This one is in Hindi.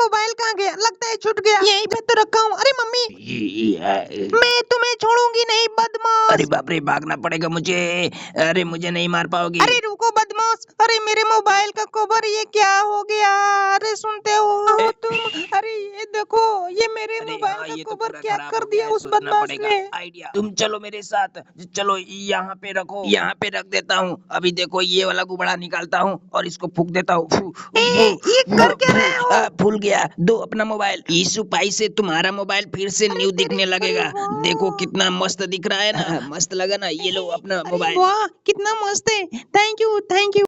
मोबाइल कहाँ गया? लगता है छूट गया। यहीं पे तो रखा हूँ। अरे मम्मी, मैं तुम्हें छोड़ूंगी नहीं बदमाश। अरे बाप रे, भागना पड़ेगा मुझे। अरे मुझे नहीं मार पाओगी। अरे रुको बदमाश। अरे मेरे मोबाइल का कवर ये क्या हो गया? अरे सुनते हो तुम? अरे ये देखो, ये मेरे अरे मोबाइल हाँ, का ये तो कवर पूरा क्या खराब कर हो गया दिया है, उस सोचना बदमाश पड़ेगा ने। आइडिया। तुम चलो मेरे साथ। चलो यहाँ पे रखो, यहाँ पे रख देता हूँ। अभी देखो ये वाला गुब्बारा निकालता हूँ और इसको फूक देता हूँ। फू, फू, ये फू, कर क्या फू, रहे हो? फूल गया। दो अपना मोबाइल। इस उपाय से तुम्हारा मोबाइल फिर से अरे न्यू अरे दिखने अरे लगेगा। देखो वाह। कितना मस्त दिख रहा है ना। मस्त लगा ना? ये लो अपना अरे मोबाइल। वाह, कितना मस्त है। Thank you, thank you.